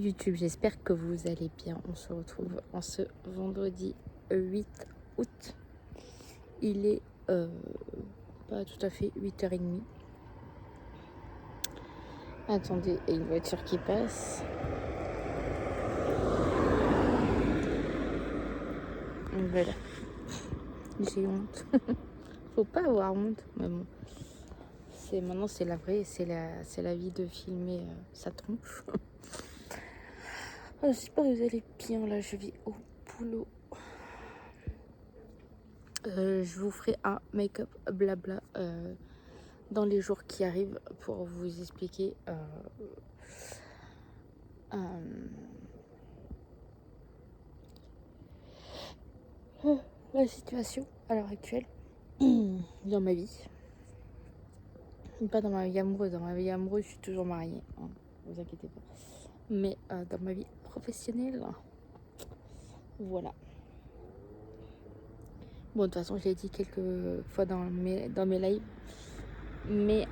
YouTube, j'espère que vous allez bien. On se retrouve en ce vendredi 8 août. Il est pas tout à fait 8h30. Attendez, il y a une voiture qui passe. Voilà. J'ai honte. Faut pas avoir honte. Mais bon. Maintenant c'est la vraie, c'est la vie de filmer sa tronche. J'espère que vous allez bien. Là, je vais au boulot. Je vous ferai un make-up blabla dans les jours qui arrivent pour vous expliquer la situation à l'heure actuelle dans ma vie. Pas dans ma vie amoureuse. Dans ma vie amoureuse, je suis toujours mariée. Hein, vous inquiétez pas. Mais dans ma vie professionnelle, voilà. Bon, de toute façon, je l'ai dit quelques fois dans mes lives. Mais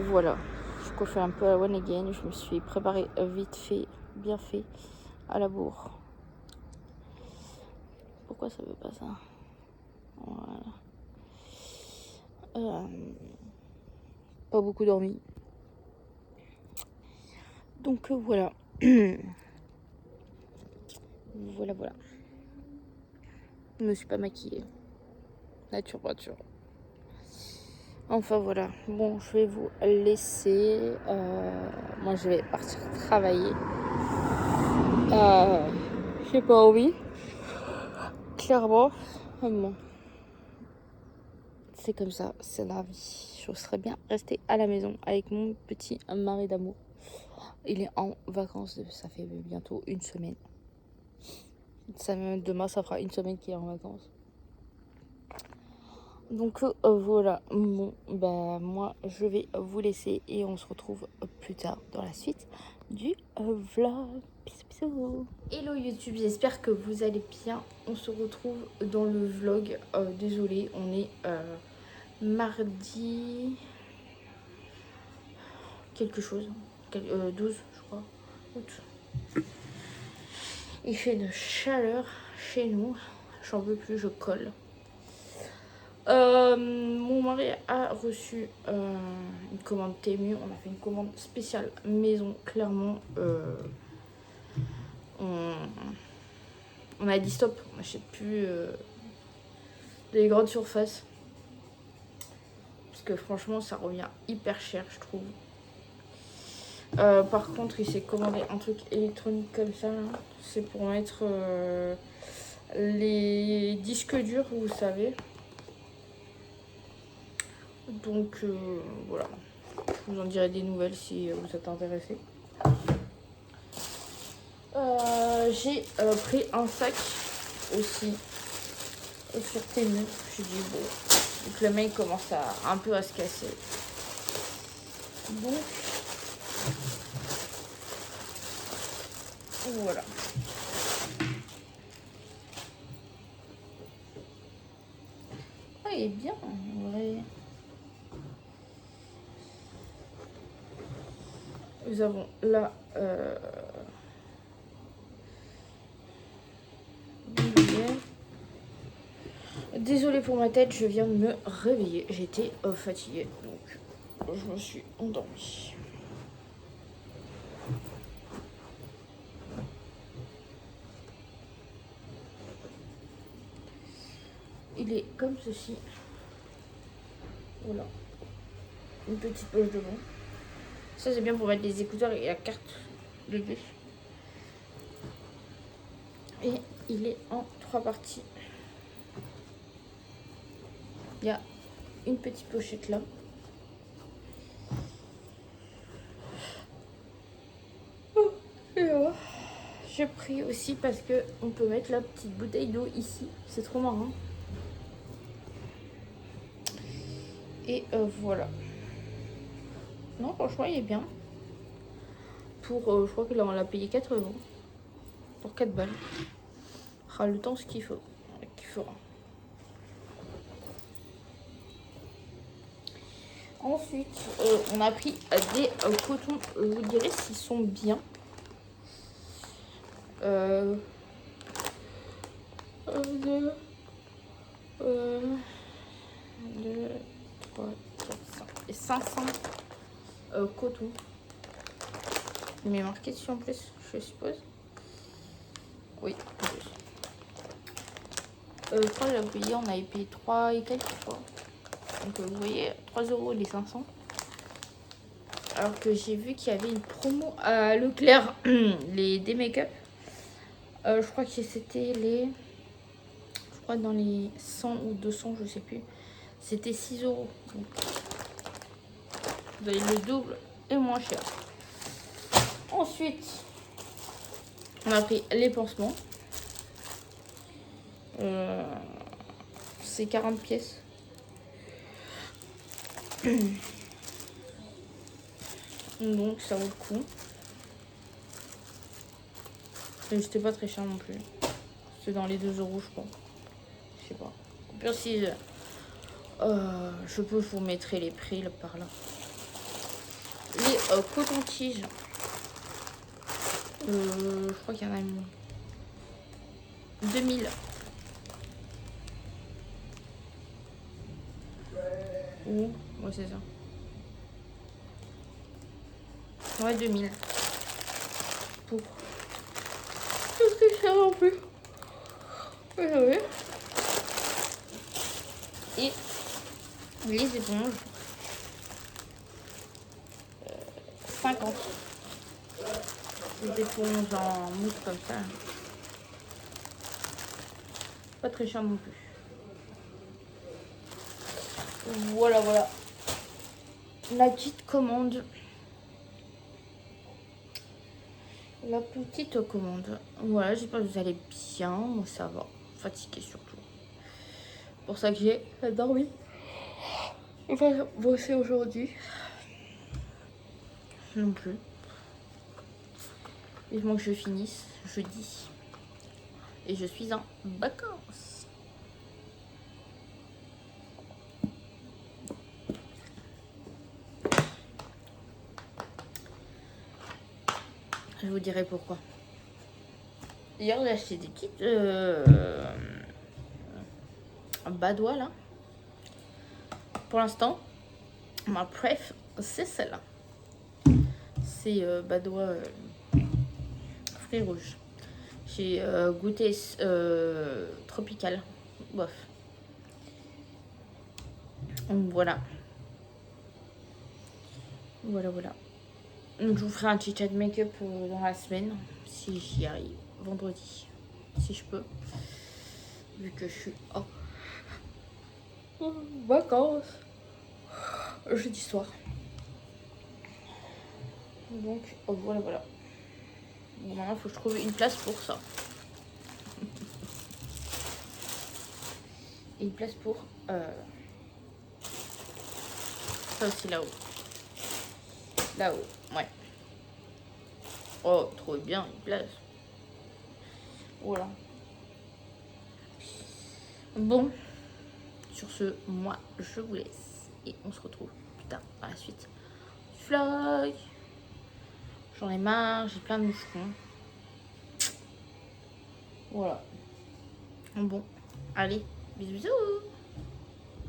voilà, je coiffais un peu à one again. Je me suis préparée vite fait, bien fait, à la bourre. Pourquoi ça veut pas ça? Voilà. Pas beaucoup dormi. Donc voilà. Voilà. Je me suis pas maquillée. Nature. Enfin voilà. Bon, je vais vous laisser. Moi, je vais partir travailler. J'ai pas envie. Clairement. Bon. C'est comme ça, c'est la vie. Je serais bien rester à la maison avec mon petit mari d'amour. Il est en vacances, ça fait bientôt une semaine. Demain, ça fera une semaine qu'il est en vacances. Donc voilà, bon, moi je vais vous laisser et on se retrouve plus tard dans la suite du vlog. Bisous. Hello YouTube, j'espère que vous allez bien. On se retrouve dans le vlog. Désolée, on est mardi quelque chose, 12 je crois, août. Il fait une chaleur chez nous, j'en veux plus, je colle. Mon mari a reçu une commande Temu. On a fait une commande spéciale maison. Clairement, on a dit stop. On n'achète plus des grandes surfaces. Parce que franchement, ça revient hyper cher, je trouve. Par contre, il s'est commandé un truc électronique comme ça. C'est pour mettre les disques durs, vous savez. Donc voilà, je vous en dirai des nouvelles si vous êtes intéressés. J'ai pris un sac aussi sur Temu. J'ai dit bon, donc le mec commence un peu à se casser. Donc voilà. Ah, il est bien en vrai. Nous avons là désolée pour ma tête, je viens de me réveiller. J'étais fatiguée, donc je me suis endormie. Il est comme ceci. Voilà. Une petite poche devant. Ça, c'est bien pour mettre les écouteurs et la carte de bus. Et il est en 3 parties. Il y a une petite pochette là. Et là, j'ai pris aussi parce que on peut mettre la petite bouteille d'eau ici. C'est trop marrant. Et voilà. Non, franchement, il est bien. Pour, je crois qu'on l'a payé 4 €. Pour 4 balles. Le temps ce qu'il faut. Qu'il fera. Ensuite, on a pris des cotons. Je vous dirai s'ils sont bien. 2, 3, 4, 5 et 500 cotons. Il m'est marqué dessus en plus, je suppose. Oui, en plus. Je crois que j'avais payé, on avait payé 3 et quelques fois. Donc vous voyez, 3 € les 500. Alors que j'ai vu qu'il y avait une promo à Leclerc, des make-up. Je crois que c'était les... Je crois dans les 100 ou 200, je sais plus. C'était 6 €. Donc, vous avez le double et moins cher. Ensuite, on a pris les pansements. C'est 40 pièces. Donc ça vaut le coup. Et c'était pas très cher non plus. C'est dans les 2 € je crois. Je sais pas. Au pire si je peux vous mettrai les prix là, par là. Les cotons-tiges. Je crois qu'il y en a 2000. Ouais, c'est ça. Ouais, 2000. Pour. C'est très cher en plus. Ouais. Et les éponges. 50. Des éponges en mousse comme ça. Pas très cher non plus. Voilà. La petite commande. Voilà, j'espère que vous allez bien. Moi, ça va. Fatiguée surtout. Pour ça que j'ai dormi. Enfin, bosser aujourd'hui. Non plus. Vivement que je finisse jeudi. Et je suis en vacances. Je vous dirai pourquoi. D'ailleurs, j'ai acheté des petites badois là. Pour l'instant, ma préf, c'est celle-là. C'est badois fruits rouges. J'ai goûté tropical. Bof. Donc voilà. Donc je vous ferai un petit chat make-up dans la semaine. Si j'y arrive. Vendredi. Si je peux. Vu que je suis en vacances. Jeudi soir. Donc voilà. Bon, maintenant il faut que je trouve une place pour ça. Une place pour ça aussi là-haut. Ouais. Oh, trop bien, une place. Voilà. Bon, sur ce, moi, je vous laisse. Et on se retrouve plus tard à la suite du vlog. J'en ai marre, j'ai plein de moucherons. Voilà. Bon, allez, bisous.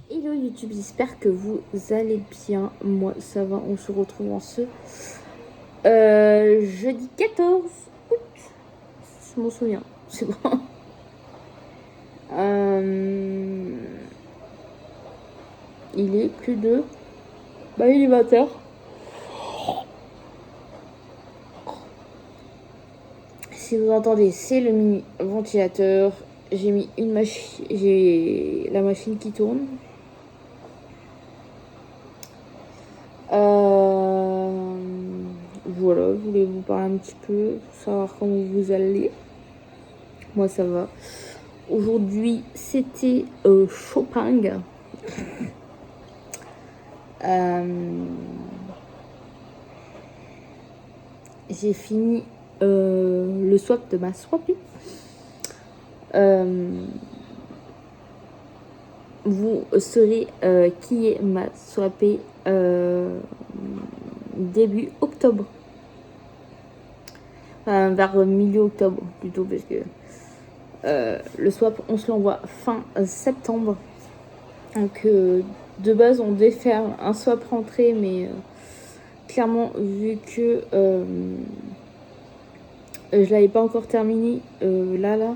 Hello YouTube, j'espère que vous allez bien. Moi, ça va, on se retrouve en ce jeudi 14 août. Je m'en souviens, c'est bon. Il est plus de... Bah, il est 20h. Si vous entendez, c'est le mini ventilateur. J'ai mis une machine, j'ai la machine qui tourne. Voilà, je voulais vous parler un petit peu, savoir comment vous allez. Moi, ça va. Aujourd'hui, c'était shopping. J'ai fini le swap de ma swapie. Vous saurez qui est ma swapée début octobre. Enfin, vers milieu octobre plutôt, parce que le swap, on se l'envoie fin septembre. Donc de base, on devait faire un swap rentrée, mais clairement, vu que je l'avais pas encore terminé, là.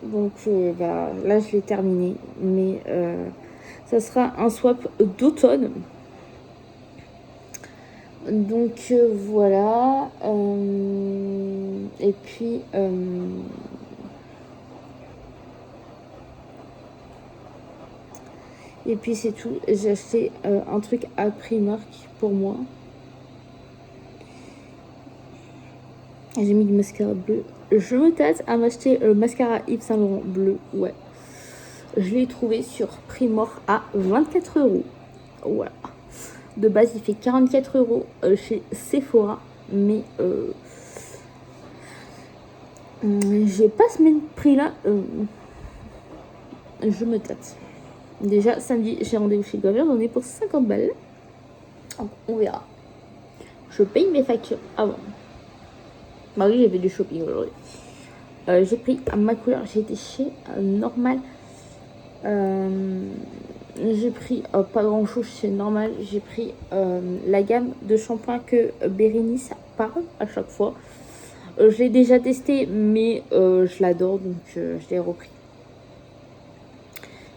Donc là, je l'ai terminé. Mais ça sera un swap d'automne. Donc voilà. Et puis... et puis c'est tout. J'ai acheté un truc à Primark pour moi. J'ai mis du mascara bleu. Je me tâte à m'acheter le mascara Yves Saint Laurent bleu. Ouais. Je l'ai trouvé sur Primark à 24 €. Voilà. De base, il fait 44 € chez Sephora. Mais j'ai pas ce même prix là. Je me tâte. Déjà, samedi, j'ai rendez-vous chez Gover. On est pour 50 balles. Donc, on verra. Je paye mes factures avant. Bah oui, j'ai fait du shopping aujourd'hui. J'ai pris ma couleur. J'ai été chez Normal. J'ai pris pas grand chose chez Normal. J'ai pris la gamme de shampoing que Bérénice parle à chaque fois. Je l'ai déjà testé, mais je l'adore, donc je l'ai repris.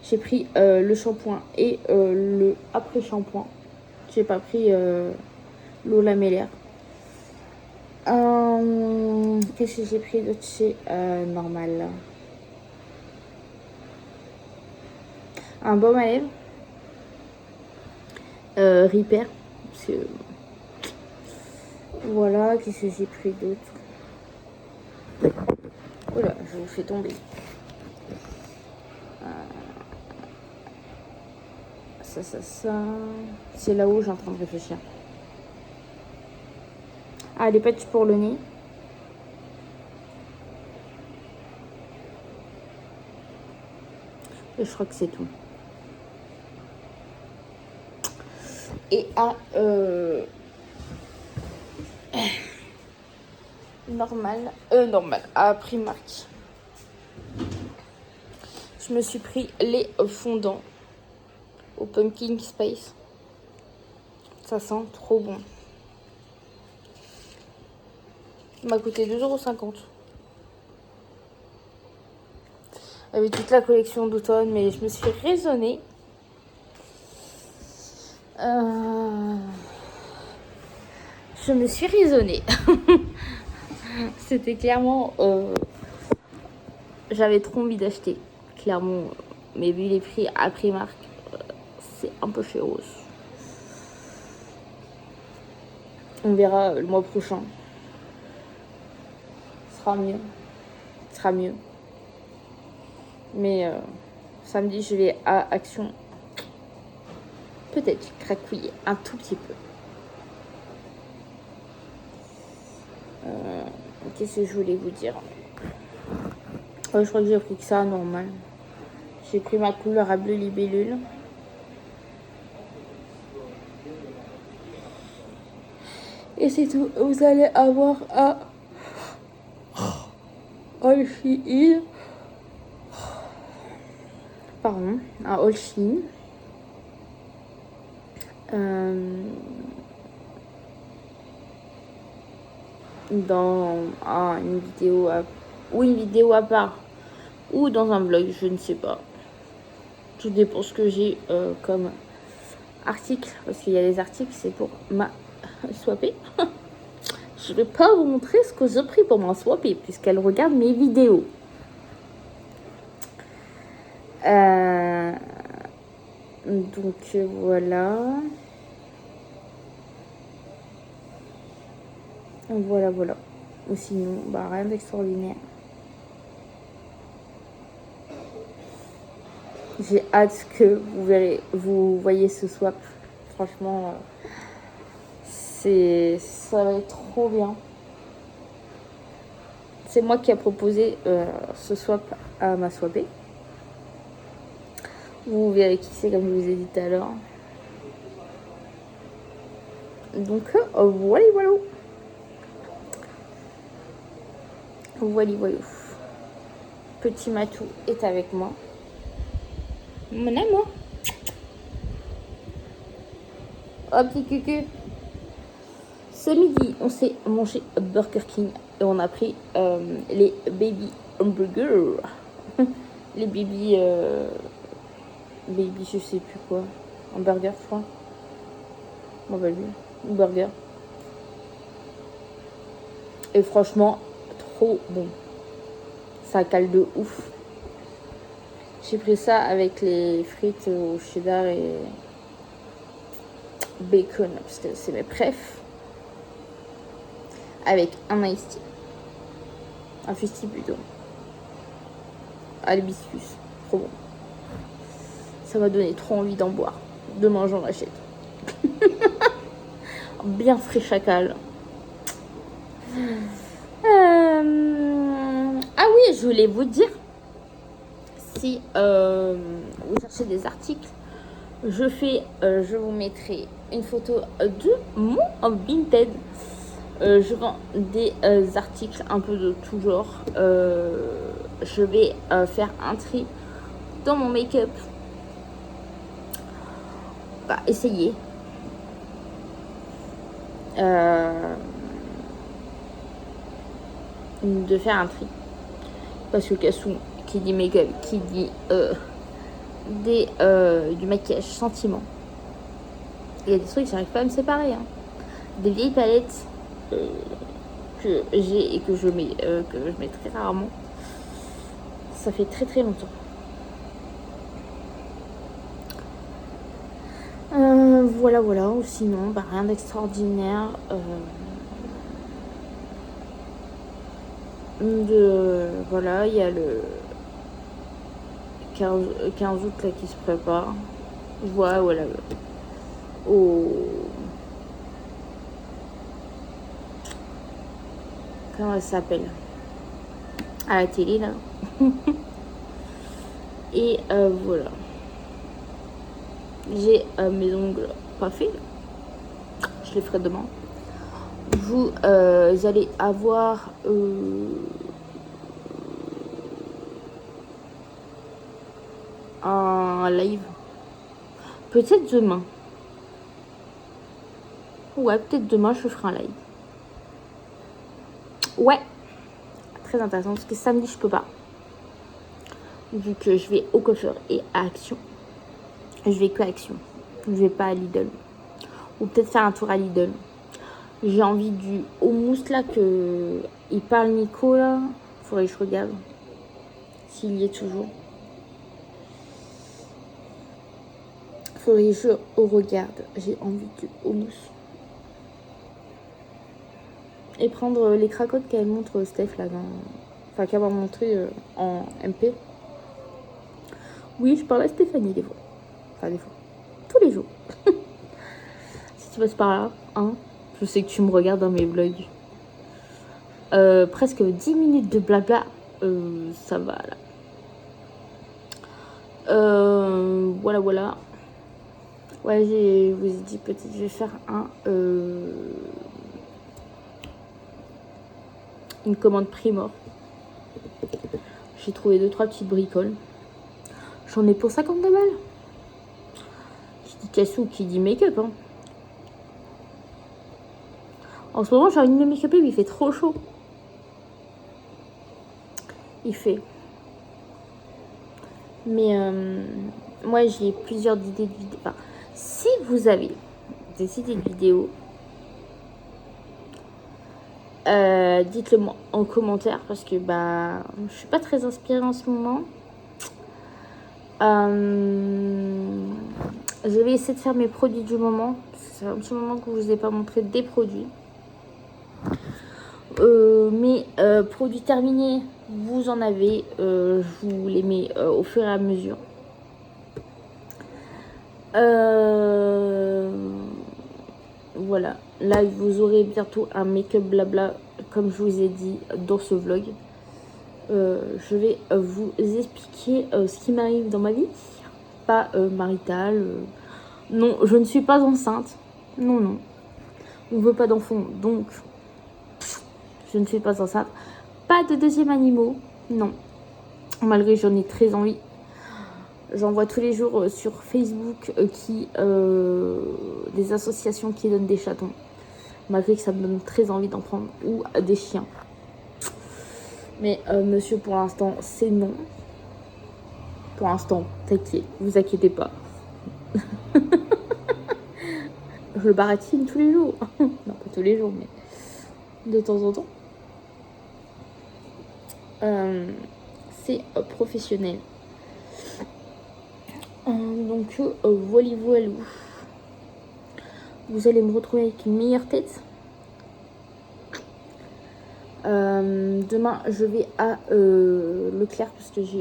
J'ai pris le shampoing et le après-shampoing. J'ai pas pris l'eau lamellaire. Qu'est-ce que j'ai pris d'autre chez Normal là? Un baume à lèvres. Repair. Parce que... Voilà, qu'est-ce que j'ai pris d'autre? Oula, je vous fais tomber. Ça. C'est là où j'ai en train de réfléchir. Ah, les patchs pour le nez. Et je crois que c'est tout. Et à normal, à Primark. Je me suis pris les fondants au Pumpkin Spice. Ça sent trop bon. Ça m'a coûté 2,50 €. Il y avait toute la collection d'automne, mais je me suis raisonnée. Je me suis raisonnée. C'était clairement... j'avais trop envie d'acheter. Clairement, mais vu les prix à Primark, c'est un peu féroce. On verra le mois prochain. Ce sera mieux. Mais samedi, je vais à Action. Peut-être cracouiller un tout petit peu. Qu'est-ce que je voulais vous dire? Je crois que j'ai pris que ça, normal. J'ai pris ma couleur à bleu libellule. Et c'est tout. Vous allez avoir à All Shein. Pardon, à All Shein. Dans une vidéo à part ou dans un vlog, je ne sais pas. Tout dépend ce que j'ai comme article, parce qu'il y a des articles, c'est pour ma swapée. Je vais pas vous montrer ce que j'ai pris pour ma swapée, puisqu'elle regarde mes vidéos. Donc voilà. Voilà. Ou sinon, rien d'extraordinaire. J'ai hâte que vous voyez ce swap. Franchement, ça va être trop bien. C'est moi qui a proposé ce swap à ma swapée. Vous verrez qui c'est, comme je vous ai dit tout à l'heure. Donc voilà, voilà. Voilà, voilà. Petit Matou est avec moi. Mon amour. Oh, petit cucu. Ce midi, on s'est mangé Burger King et on a pris les baby hamburgers. Les baby... baby, je sais plus quoi. Hamburger, je crois. On va lui. Burger. Et franchement, trop bon. Ça cale de ouf. J'ai pris ça avec les frites au cheddar et bacon, parce que c'est mes préfs. Avec un iced tea. Un fusti plutôt. À l'hibiscus. Trop bon. Ça m'a donné trop envie d'en boire. Demain, j'en achète. Bien frais chacal. Ah oui, je voulais vous dire, si vous cherchez des articles, je vous mettrai une photo de mon Vinted. Je vends des articles un peu de tout genre. Je vais faire un tri dans mon make-up. Bah, essayer. De faire un tri. Parce que Cassou, qui dit make-up, qui dit du maquillage sentiment. Il y a des trucs que j'arrive pas à me séparer. Hein. Des vieilles palettes que j'ai et que je mets très rarement. Ça fait très très longtemps. Voilà, ou sinon, bah, rien d'extraordinaire. Voilà, il y a le 15 août là qui se prépare. Voilà. Comment elle s'appelle? À la télé là. Et voilà. J'ai mes ongles pas faits. Je les ferai demain. Vous allez avoir un live. Peut-être demain. Ouais, peut-être demain je ferai un live. Ouais. Très intéressant parce que samedi je peux pas. Vu que je vais au coiffeur et à Action. Je vais que à Action. Je vais pas à Lidl. Ou peut-être faire un tour à Lidl. J'ai envie du houmous là que il parle Nico là. Faudrait que je regarde. S'il y est toujours. Faudrait que je regarde. J'ai envie du houmous. Et prendre les cracottes qu'elle montre Steph là dans... Enfin qu'elle m'a montré en MP. Oui, je parle à Stéphanie des fois. Enfin des fois. Tous les jours. Si tu passes par là, hein. Je sais que tu me regardes dans mes vlogs. Presque 10 minutes de blabla. Ça va là. Voilà. Ouais, je vous ai dit peut-être je vais faire une commande Primor. J'ai trouvé 2-3 petites bricoles. J'en ai pour 52 balles. Qui dit Cassou, qui dit make-up. Hein. En ce moment, j'ai envie de me make-upper, mais il fait trop chaud. Il fait. Mais moi, j'ai plusieurs idées de vidéos. Enfin, si vous avez des idées de vidéos, dites-le moi en commentaire parce que bah, je suis pas très inspirée en ce moment. Je vais essayer de faire mes produits du moment. C'est un petit moment que je vous ai pas montré des produits. Mes produits terminés, vous en avez. Je vous les mets au fur et à mesure. Voilà. Là, vous aurez bientôt un make-up blabla, comme je vous ai dit dans ce vlog. Je vais vous expliquer ce qui m'arrive dans ma vie. Pas marital. Non, je ne suis pas enceinte. Non. On veut pas d'enfants, donc je ne fais pas ça. Pas de deuxième animaux, non. Malgré que j'en ai très envie. J'en vois tous les jours sur Facebook des associations qui donnent des chatons. Malgré que ça me donne très envie d'en prendre. Ou des chiens. Mais monsieur, pour l'instant, c'est non. Pour l'instant, t'inquiète, vous inquiétez pas. Je le baratine tous les jours. Non, pas tous les jours, mais de temps en temps. C'est professionnel. Donc, voilà. Vous allez me retrouver avec une meilleure tête. Demain, je vais à Leclerc parce que je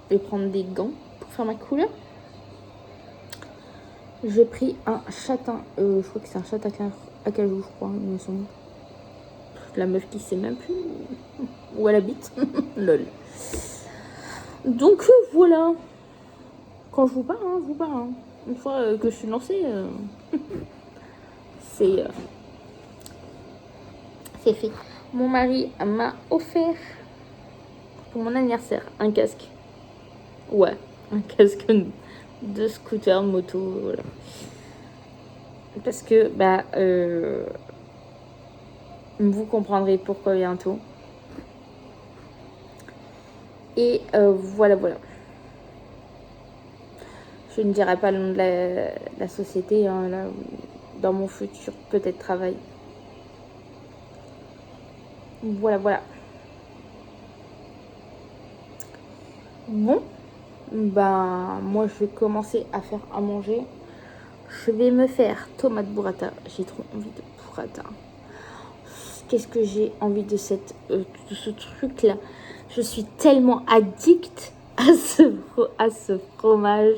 vais prendre des gants pour faire ma couleur. J'ai pris un châtain. Je crois que c'est un châtain à cajou, je crois, il me semble. La meuf qui sait même plus où elle habite. Lol. Donc voilà. Quand je vous parle, je vous parle. Une fois que je suis lancée, c'est fait. Mon mari m'a offert pour mon anniversaire un casque. Ouais, un casque de scooter, de moto, voilà. Parce que, vous comprendrez pourquoi bientôt. Et voilà. Je ne dirai pas le nom de la société, hein, là, dans mon futur peut-être travail. Voilà. Bon, moi je vais commencer à faire à manger. Je vais me faire tomate burrata. J'ai trop envie de burrata. Qu'est-ce que j'ai envie de ce truc-là. Je suis tellement addict à ce fromage.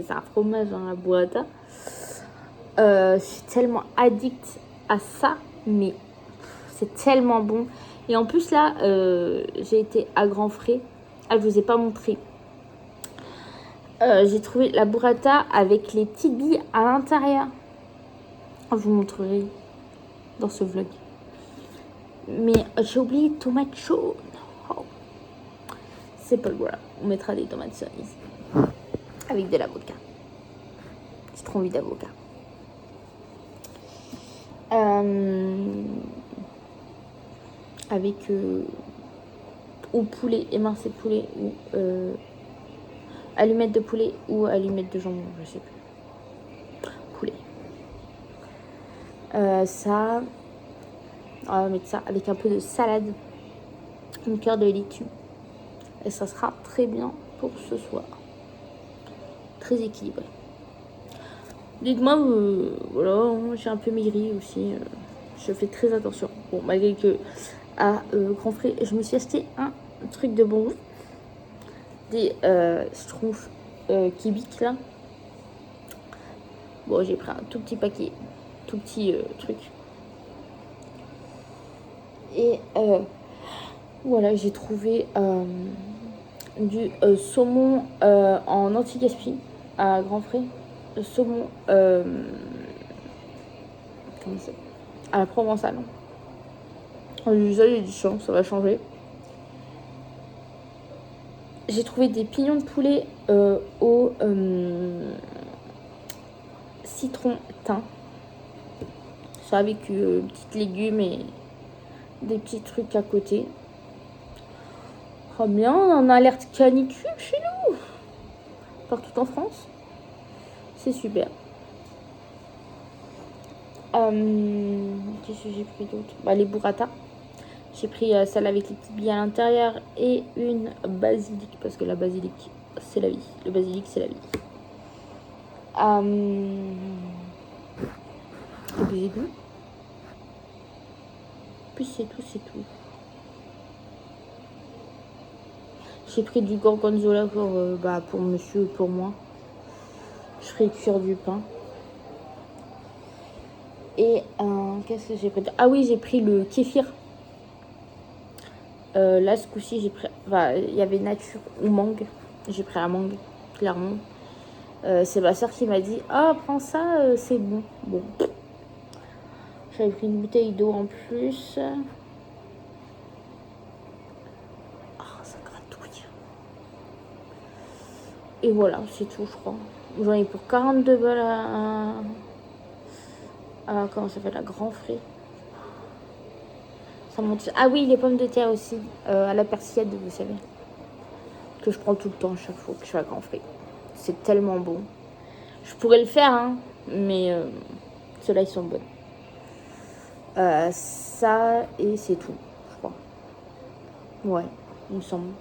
C'est un fromage, hein, la burrata. Je suis tellement addict à ça, mais c'est tellement bon. Et en plus là, j'ai été à Grand Frais. Ah, je vous ai pas montré. J'ai trouvé la burrata avec les petites billes à l'intérieur. Je vous montrerai dans ce vlog. Mais j'ai oublié tomate chaude. Oh. C'est pas grave. On mettra des tomates cerises avec de l'avocat. J'ai trop envie d'avocat. Avec ou poulet, émincé de poulet ou allumettes de poulet ou allumettes de jambon, je sais plus. Poulet. Ça, on va mettre ça avec un peu de salade, une cœur de laitue. Et ça sera très bien pour ce soir. Très équilibré. Dites-moi, voilà, j'ai un peu maigri aussi. Je fais très attention. Bon, malgré que à Grand Frais, je me suis acheté un truc de bon goût. Des schtroumpfs Kibik là. Bon, j'ai pris un tout petit paquet, tout petit truc. Et voilà, j'ai trouvé du saumon en anti-gaspi à Grand Frais. Le saumon comment c'est, à la provençale. J'ai du champ, ça va changer. J'ai trouvé des pignons de poulet au citron thym. Ça avec petites légumes et des petits trucs à côté. Oh bien, on a alerte canicule chez nous. Partout en France. C'est super. Qu'est-ce que j'ai pris d'autre? Les burrata. J'ai pris celle avec les petites billes à l'intérieur et une basilic. Parce que la basilic, c'est la vie. Le basilic, c'est la vie. Et puis c'est tout. Puis c'est tout. J'ai pris du gorgonzola pour monsieur et pour moi. Je ferai cuire du pain. Et qu'est-ce que j'ai pris? Ah oui, j'ai pris le kéfir. Là, ce coup-ci, j'ai pris... il y avait nature ou mangue. J'ai pris la mangue, clairement. C'est ma soeur qui m'a dit « Ah, prends ça, c'est bon. » Bon, J'avais pris une bouteille d'eau en plus. Ah, ça gratouille. Et voilà, c'est tout, je crois. J'en ai pour 42 balles comment ça s'appelle, à Grand Frais. Ça monte. Ah oui, les pommes de terre aussi, à la persillade, vous savez. Que je prends tout le temps, à chaque fois que je suis à Grand Frais. C'est tellement bon. Je pourrais le faire, hein, mais ceux-là, ils sont bons. Ça, et c'est tout, je crois. Ouais, il me semble.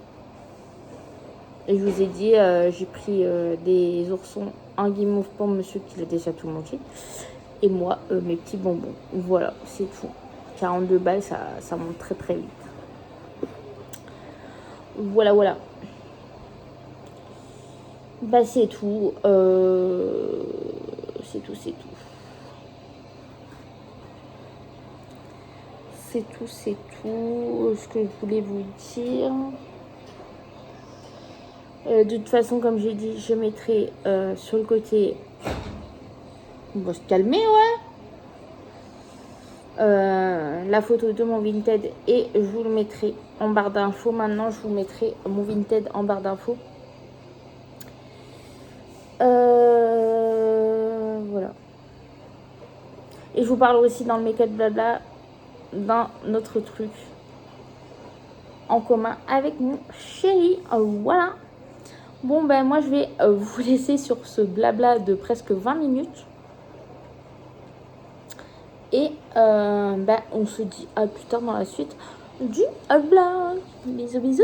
Et je vous ai dit, j'ai pris des oursons, un guimauve pour monsieur qui l'a déjà tout mangé. Et moi, mes petits bonbons. Voilà, c'est tout. 42 balles, ça monte très très vite. Voilà, voilà. Bah c'est tout. C'est tout, c'est tout. C'est tout, c'est tout ce que je voulais vous dire. De toute façon, comme j'ai dit, je mettrai sur le côté. On va se calmer, ouais. La photo de mon Vinted et je vous le mettrai en barre d'infos. Maintenant, je vous mettrai mon Vinted en barre d'infos. Voilà. Et je vous parle aussi dans le make-up blabla d'un autre truc en commun avec mon chéri. Voilà. Bon, ben moi, je vais vous laisser sur ce blabla de presque 20 minutes. Et ben, on se dit à plus tard dans la suite du vlog. Bisous, bisous.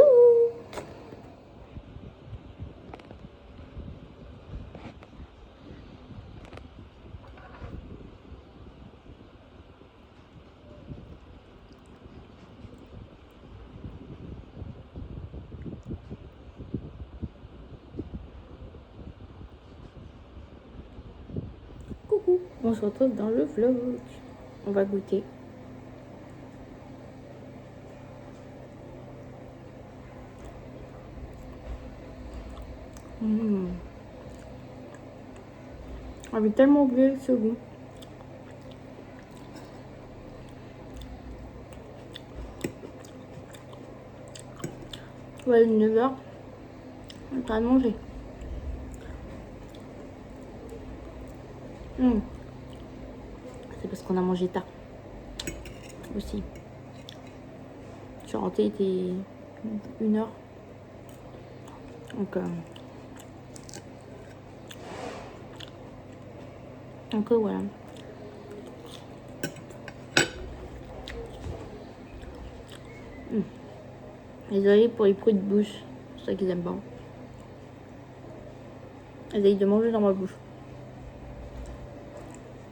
Coucou, on se retrouve dans le vlog. On va goûter. J'avais tellement oublié ce goût. Ouais, 9h. On a mangé. C'est parce qu'on a mangé tard. Aussi. Je suis rentrée, il était 1h. Donc voilà. Désolée pour les bruits de bouche. C'est ça qu'ils aiment pas. Essayent de manger dans ma bouche.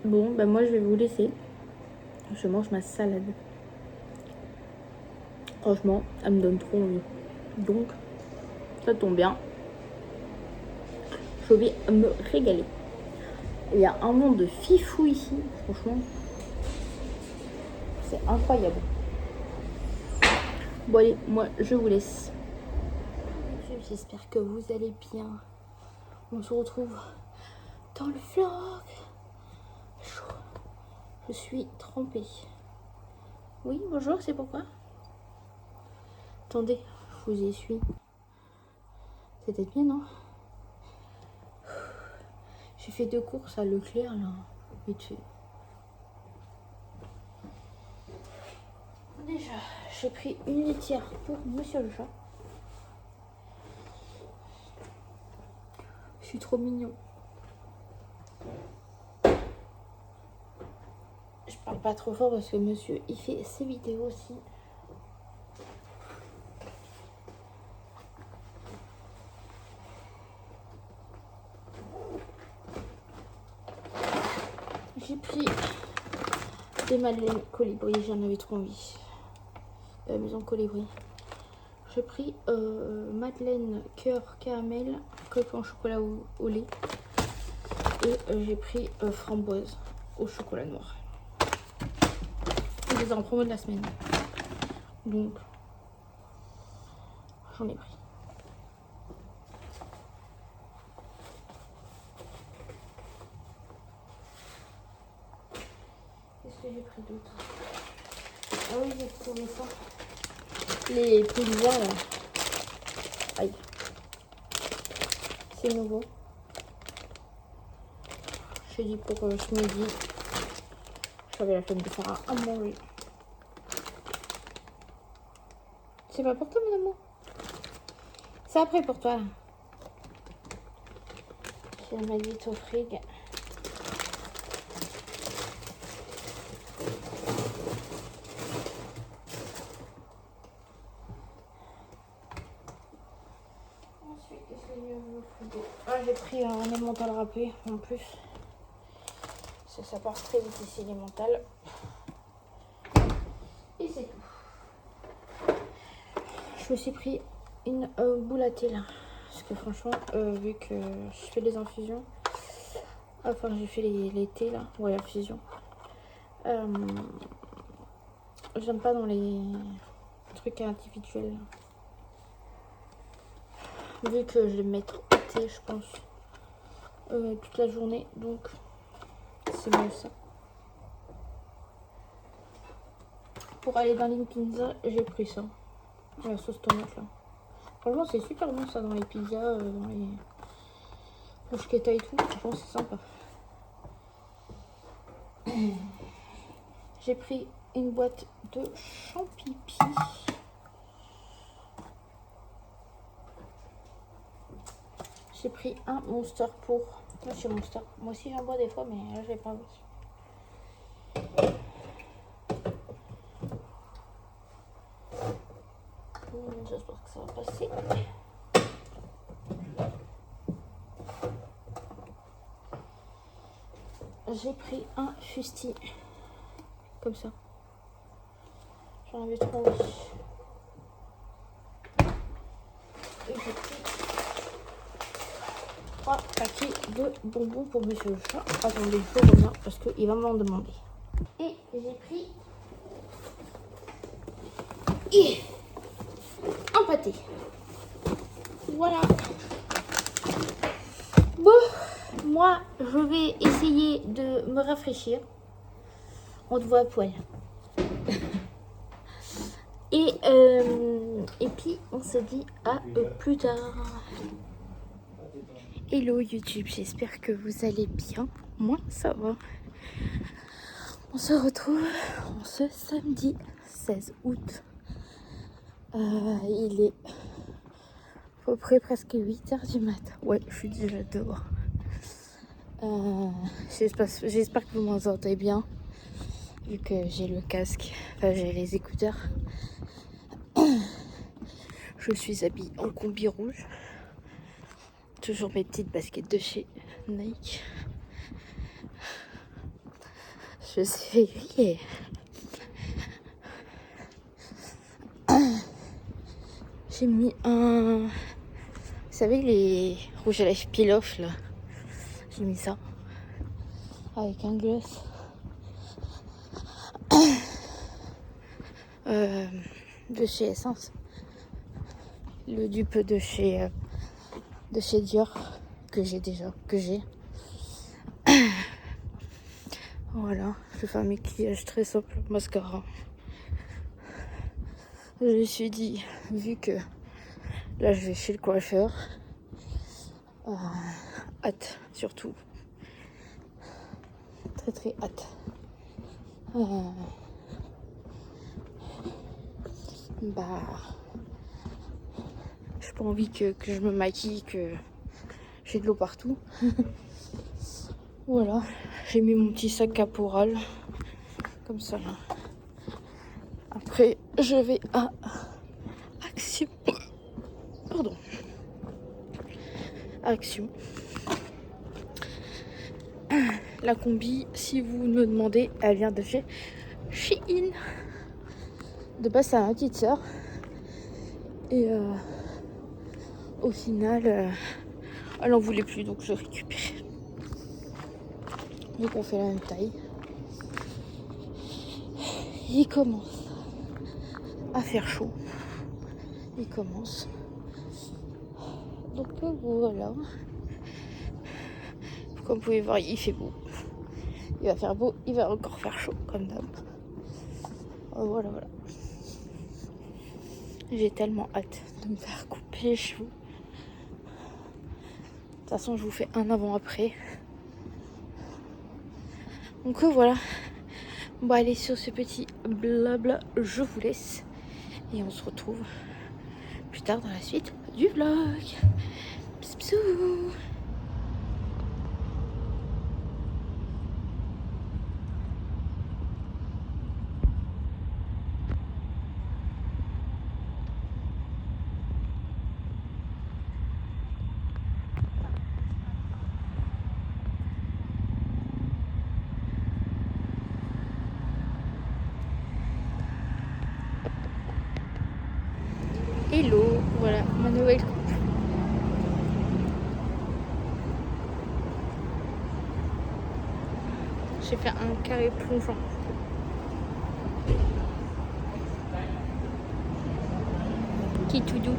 Bon, ben moi je vais vous laisser. Je mange ma salade. Franchement, elle me donne trop envie. Donc, ça tombe bien. Je vais me régaler. Il y a un monde de fifou ici. Franchement, c'est incroyable. Bon allez, moi je vous laisse. J'espère que vous allez bien. On se retrouve dans le vlog. Chaud. Je suis trempée. Oui, bonjour, c'est pourquoi? Attendez, je vous essuie. C'est peut-être bien, non? J'ai fait 2 courses à Leclerc, là. Vite fait. Déjà, j'ai pris une litière pour monsieur le chat. Je suis trop mignon. Je parle pas trop fort parce que monsieur, il fait ses vidéos aussi. J'ai pris des madeleines colibri, j'en avais trop envie. De la maison colibri. J'ai pris madeleine cœur caramel, coque en chocolat au lait. Et j'ai pris framboise au chocolat noir. Je les ai en promo de la semaine. Donc, j'en ai pris. Qu'est-ce que j'ai pris d'autres? Ah oui, j'ai trouvé ça. Les Pulsar là. Aïe. C'est nouveau. J'ai dit pour ce midi. J'avais la flemme de faire un manger. C'est pas pour toi, mon amour. C'est après pour toi. J'ai ma vite au frig. Ensuite, qu'est-ce que j'ai au frigo? Ah, j'ai pris un émental râpé en plus. Ça part très vite ici, l'émental. Et c'est tout. Je me suis pris une boule à thé là. Parce que franchement, vu que je fais les infusions, enfin j'ai fait les thés là, ouais, infusion. J'aime pas dans les trucs individuels. Vu que je vais mettre au thé, je pense, toute la journée, donc c'est mieux ça. Pour aller dans les pizzas, j'ai pris ça. La sauce tomate là. Franchement, c'est super bon ça dans les pizzas, dans les bruschetta et tout. Franchement, c'est sympa. J'ai pris une boîte de champipi. J'ai pris un Monster pour... Là, c'est Monster. Moi aussi, j'en bois des fois, mais là, je l'ai pas reçu. J'espère que ça va passer. J'ai pris un fusti. Comme ça. J'en avais trop envie. Et j'ai pris 3 paquets de bonbons pour monsieur le chat. Attendez, je reviens parce qu'il va m'en demander. Et j'ai pris un pâté. Voilà. Bon, moi, je vais essayer de me rafraîchir. On te voit à poil. Et puis, on se dit à plus tard. Hello YouTube, j'espère que vous allez bien. Moi, ça va. On se retrouve ce samedi 16 août. Il est à peu près presque 8h du matin. Ouais, je suis déjà dehors. J'espère que vous m'entendez bien. Vu que j'ai le casque, enfin j'ai les écouteurs. Je suis habillée en combi rouge. Toujours mes petites baskets de chez Nike. Je suis réveillée. J'ai mis un... Vous savez les rouges à lèvres peel-off là. J'ai mis ça. Avec un gloss. De chez Essence. Le dupe de chez Dior. Que j'ai déjà. Voilà. Je fais un maquillage très simple. Mascara. Je me suis dit, vu que là je vais chez le coiffeur, hâte surtout, très hâte. J'ai pas envie que je me maquille, que j'ai de l'eau partout. Voilà, j'ai mis mon petit sac caporal comme ça là. Après je vais à Action. Pardon. Action. La combi, si vous me demandez, elle vient de chez Shein. De base, c'est ma petite sœur. Et au final, elle en voulait plus, donc je récupère. Donc on fait la même taille. Il commence à faire chaud. Il commence. Donc voilà. Comme vous pouvez voir, il fait beau. Il va faire beau, il va encore faire chaud comme d'hab. Voilà, voilà. J'ai tellement hâte de me faire couper les cheveux. De toute façon, je vous fais un avant-après. Donc voilà. Bon, allez, sur ce petit blabla, je vous laisse. Et on se retrouve plus tard dans la suite du vlog. Bisous, bisous. Hello, voilà ma nouvelle coupe. J'ai fait un carré plongeant. Qui tout doux.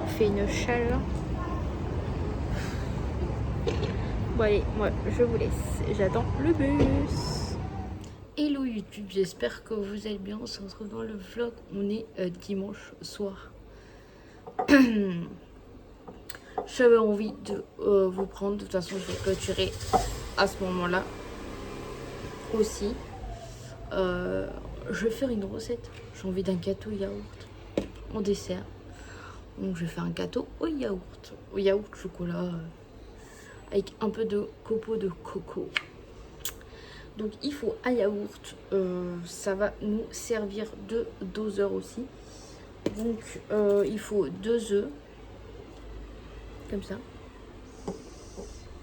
On fait une chaleur. Bon allez, moi je vous laisse. J'attends le bus. Hello YouTube, j'espère que vous allez bien. On se retrouve dans le vlog. On est dimanche soir. J'avais envie de vous prendre. De toute façon, je vais clôturer à ce moment-là aussi. Je vais faire une recette. J'ai envie d'un gâteau yaourt en dessert. Donc, je vais faire un gâteau au yaourt chocolat avec un peu de copeaux de coco. Donc il faut un yaourt, ça va nous servir de doseur aussi. Donc il faut 2 œufs, comme ça.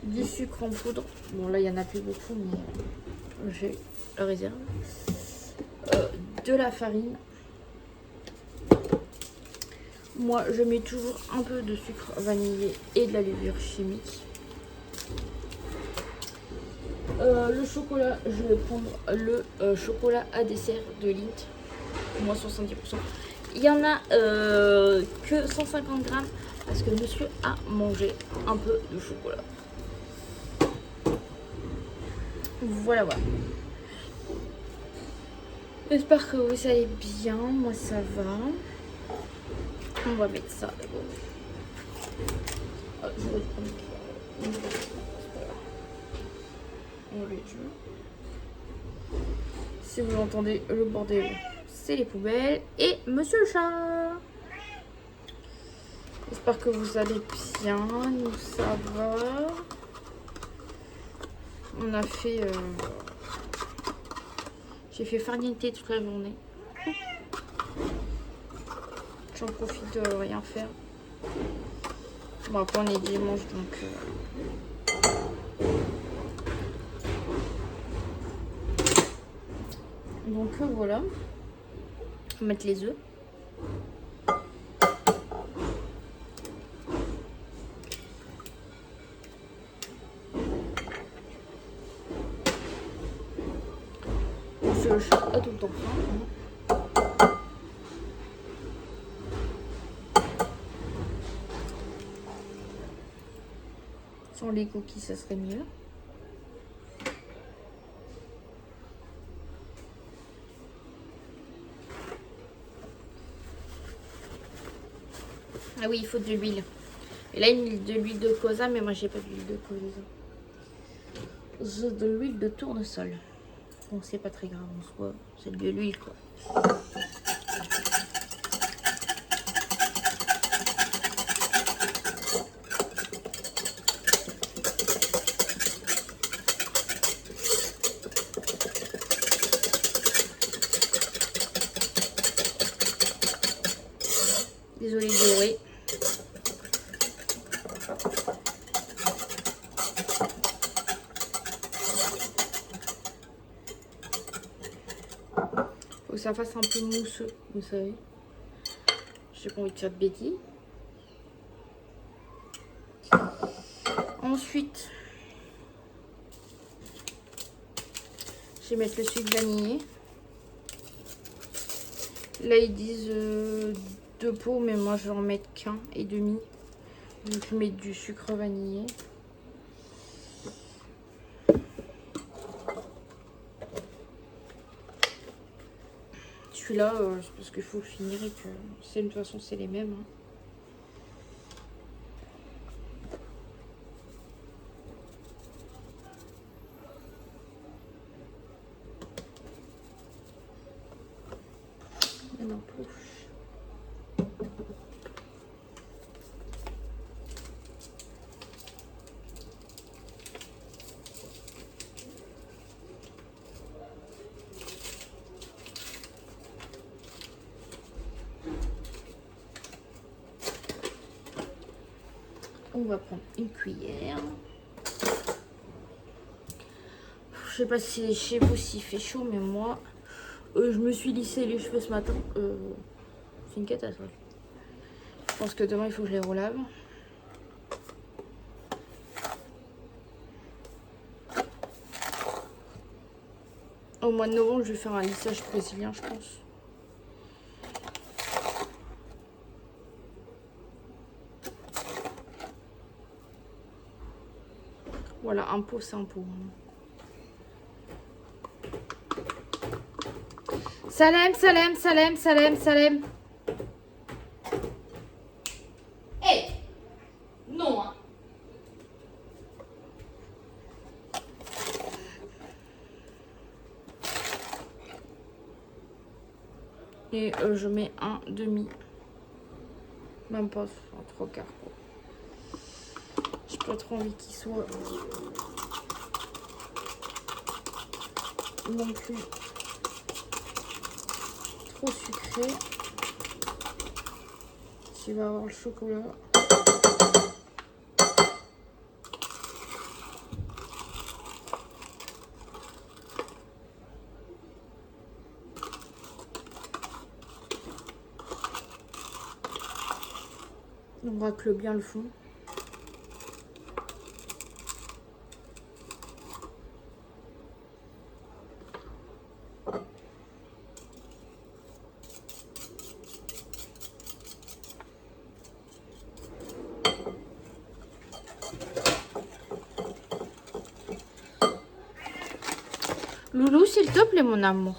Du sucre en poudre, bon là il n'y en a plus beaucoup mais j'ai la réserve. De la farine. Moi je mets toujours un peu de sucre vanillé et de la levure chimique. Le chocolat, je vais prendre le chocolat à dessert de Lindt, moins 70%. Il y en a que 150 grammes parce que monsieur a mangé un peu de chocolat. Voilà, voilà. J'espère que vous allez bien, moi ça va. On va mettre ça d'abord. Je vais prendre. On les joue. Si vous entendez le bordel, c'est les poubelles et monsieur le chat. J'espère que vous allez bien, nous ça va. On a fait j'ai fait farniente toute la journée. J'en profite de rien faire. Bon, après on est dimanche donc voilà, on va mettre les œufs. Le chat a tout le temps faim. Sans les cookies, ça serait mieux. Ah oui, il faut de l'huile. Et là, il y a de l'huile de colza, mais moi, j'ai pas d'huile de colza. J'ai de l'huile de tournesol. Bon, c'est pas très grave en soi. C'est de l'huile, quoi. Désolée du bruit. Faut que ça fasse un peu mousseux, vous savez. J'ai pas envie de faire de bêtises. Ensuite, je vais mettre le sucre vanillé. Là, ils disent 2 pots, mais moi, je vais en mettre qu'un et demi. Je vais mettre du sucre vanillé. celui-là, c'est parce qu'il faut le finir et que de toute façon c'est les mêmes. Hein. Même en poche. On va prendre une cuillère. Je sais pas si chez vous s'il fait chaud, mais moi, je me suis lissé les cheveux ce matin. C'est une catastrophe. Je pense que demain il faut que je les relave. Au mois de novembre, je vais faire un lissage brésilien, je pense. Voilà, un pot, c'est un pot. Salem, Salem, Salem, Salem, Salem. Hé, non, hein. Et je mets un demi. Même pas, un trois quarts. J'ai pas trop envie qu'il soit non plus trop sucré. Tu vas avoir le chocolat. On racle bien le fond. Loulou, s'il te plaît, mon amour.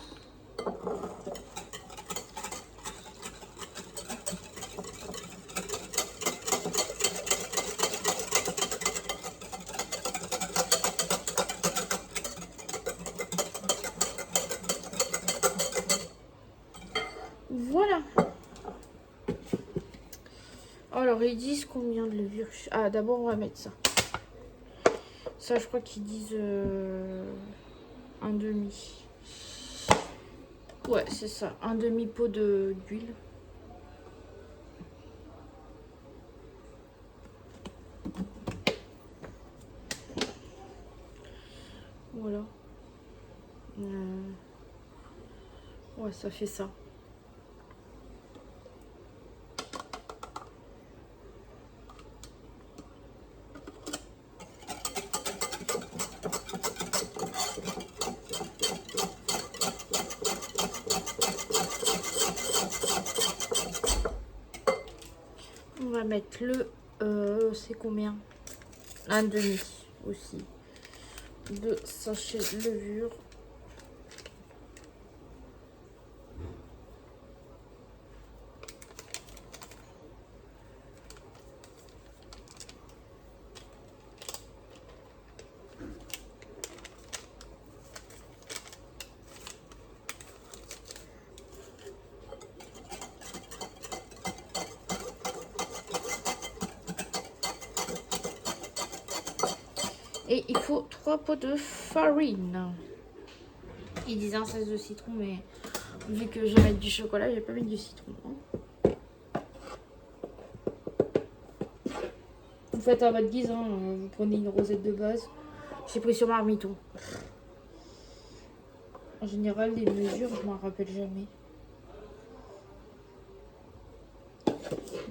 Voilà. Alors, ils disent combien de levure? Ah, d'abord, on va mettre ça. Ça, je crois qu'ils disent un demi. Ouais, c'est ça. Un demi-pot d'huile. Voilà. Ouais, ça fait ça. On va mettre le... c'est combien? Un demi aussi. 2 sachets de levure. Et il faut 3 pots de farine. Ils disent un 16 de citron, mais vu que je vais mettre du chocolat, je vais pas mettre du citron. Vous faites à votre guise, hein. Vous prenez une rosette de base. J'ai pris sur Marmiton. En général, les mesures, je m'en rappelle jamais.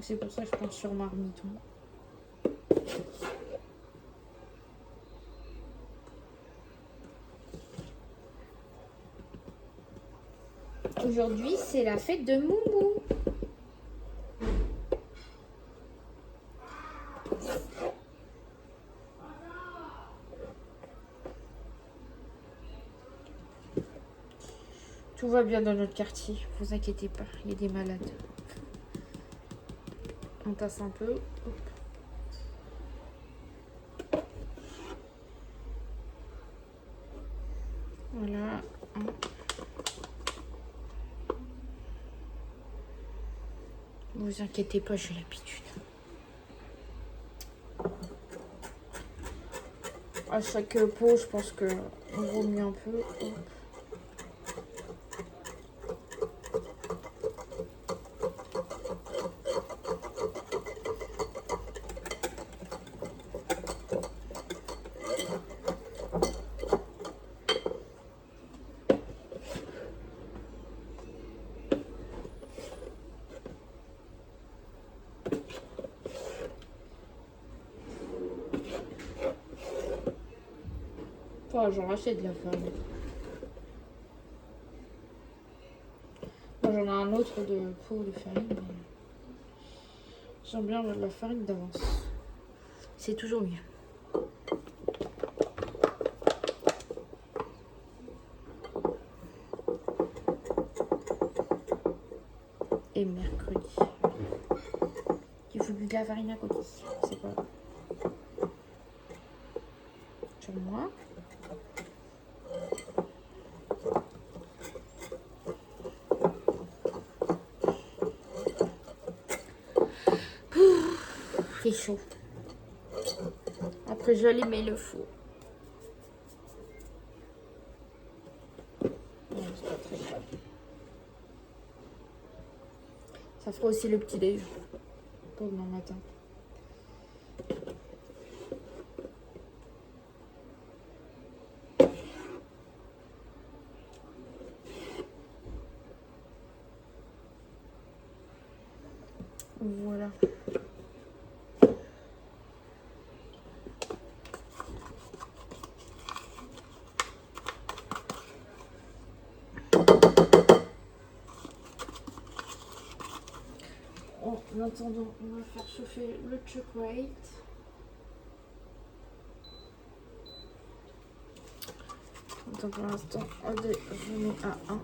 C'est pour ça que je prends sur Marmiton. Aujourd'hui, c'est la fête de Moumou. Tout va bien dans notre quartier, vous inquiétez pas, il y a des malades. On tasse un peu. Hop. Voilà. Vous inquiétez pas, j'ai l'habitude. À chaque pot, je pense que on remue un peu. Hop. Enfin, j'en rachète de la farine. Moi, j'en ai un autre de pot de farine. Mais j'aime bien la farine d'avance. C'est toujours mieux. Et mercredi. Il faut de la farine à côté. C'est pas grave. Sur moi. C'est chaud. Après, j'allumais le four. Non, c'est pas très grave. Ça fera aussi le petit déj pour demain matin. Voilà. En attendant, on va faire chauffer le chocolate. Donc pour l'instant, je mets à 1.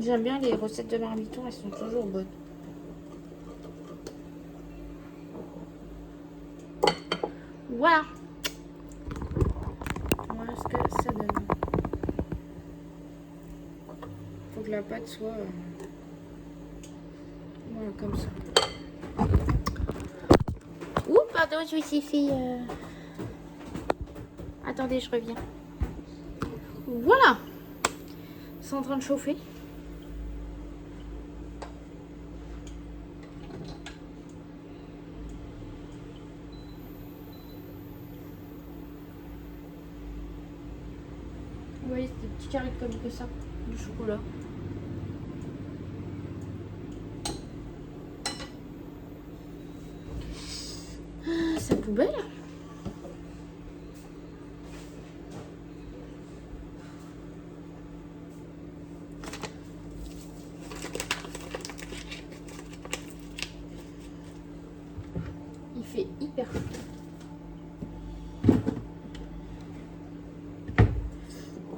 J'aime bien les recettes de marmiton, elles sont toujours bonnes. Voilà. Voilà ce que ça donne. Faut que la pâte soit voilà, comme ça. Ouh, pardon, je me suis fait... Attendez, je reviens. Voilà. C'est en train de chauffer. Vous voyez, c'est des petits carrés comme que ça, du chocolat. Ah, sa poubelle. Il fait hyper chaud.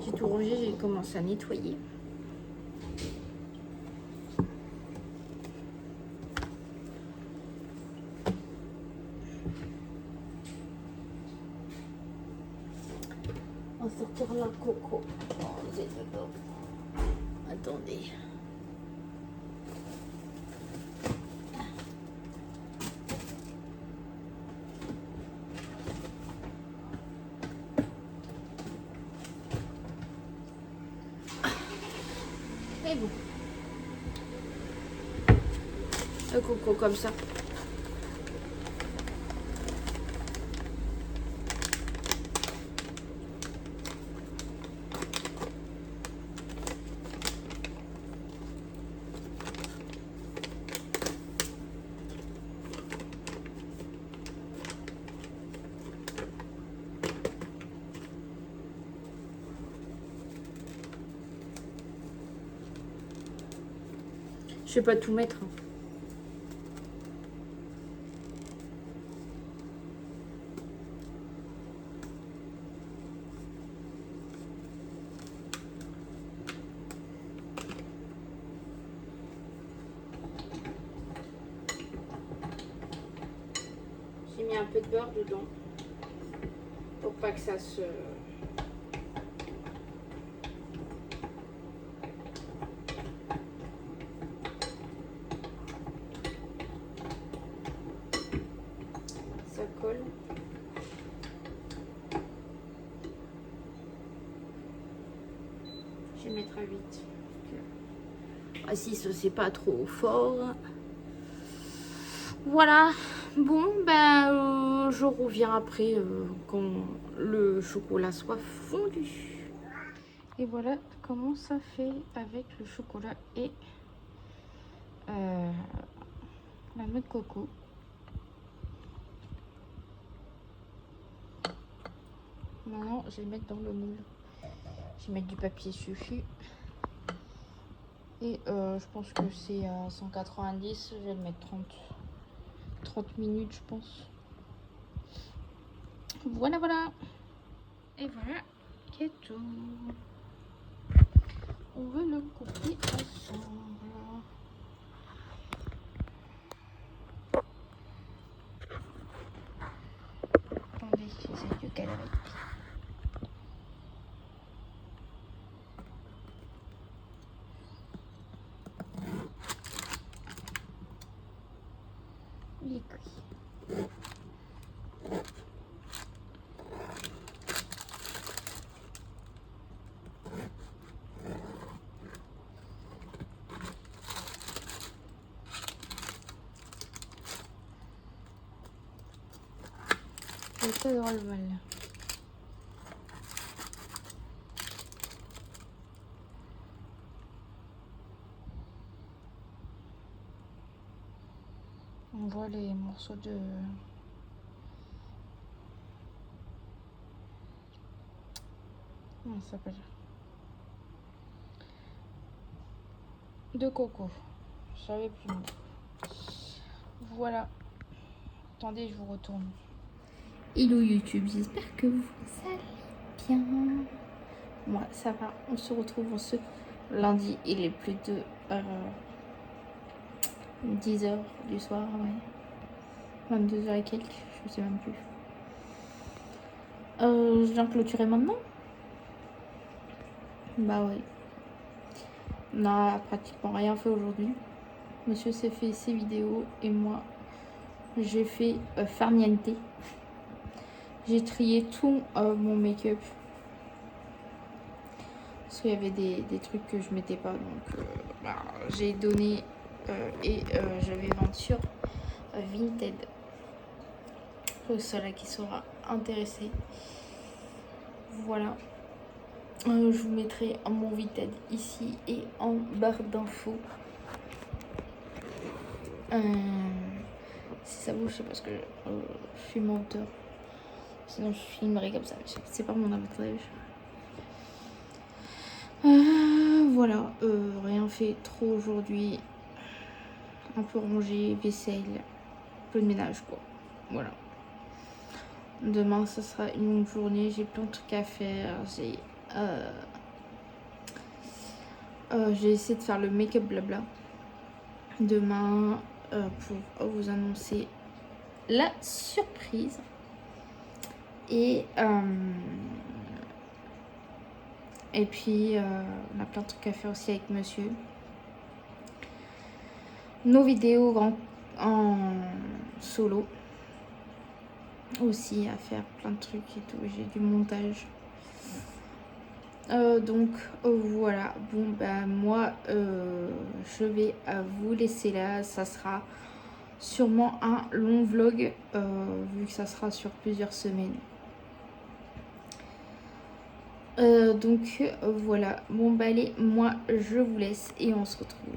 J'ai tout rangé, j'ai commencé à nettoyer. On va sortir la coco. Oh, c'est dedans. Attendez. Et bon. Le coco comme ça. Je vais pas tout mettre. J'ai mis un peu de beurre dedans pour pas que ça se... ça colle. Je vais mettre à 8. À 6, c'est pas trop fort. Voilà. Bon, ben, je reviens après quand le chocolat soit fondu. Et voilà comment ça fait avec le chocolat et la noix de coco. Maintenant, je vais le mettre dans le moule. Je vais mettre du papier sulfite. Et je pense que c'est à 190. Je vais le mettre 30 minutes, je pense. Voilà, voilà. Et voilà, c'est tout. On va le couper ensemble. Attendez, j'essaie de galérer. Il est cuit. C'est drôle, voilà. On voit les morceaux de... Comment ça s'appelle? De coco. Je savais plus le nom. Voilà. Attendez, je vous retourne. Hello YouTube, j'espère que vous allez bien. Moi, ça va. On se retrouve ce lundi. Il est plus de 10h du soir, ouais. 22h et quelques, je sais même plus. Je viens clôturer maintenant. Bah ouais. On n'a pratiquement rien fait aujourd'hui. Monsieur s'est fait ses vidéos et moi, j'ai fait farniente. J'ai trié tout mon make-up. Parce qu'il y avait des trucs que je mettais pas. Donc j'ai donné et je vais vendre sur Vinted. Pour ceux-là qui sera intéressé. Voilà. Je vous mettrai mon Vinted ici et en barre d'infos. Si ça bouge, c'est parce que je suis menteur. Sinon, je filmerai comme ça. C'est pas mon avantage. Voilà. Rien fait trop aujourd'hui. Un peu rangé, vaisselle. Un peu de ménage, quoi. Voilà. Demain, ce sera une longue journée. J'ai plein de trucs à faire. J'ai essayé de faire le make-up blabla. Demain, pour vous annoncer la surprise. Et puis, on a plein de trucs à faire aussi avec monsieur. Nos vidéos en solo. Aussi à faire plein de trucs et tout. J'ai du montage. Donc, voilà. Bon, bah, moi, je vais vous laisser là. Ça sera sûrement un long vlog, vu que ça sera sur plusieurs semaines. Donc voilà, bon bah allez, moi je vous laisse et on se retrouve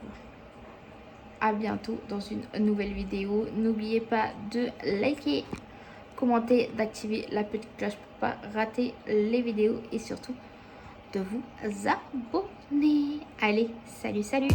à bientôt dans une nouvelle vidéo. N'oubliez pas de liker, commenter, d'activer la petite cloche pour pas rater les vidéos et surtout de vous abonner. Allez, salut, salut!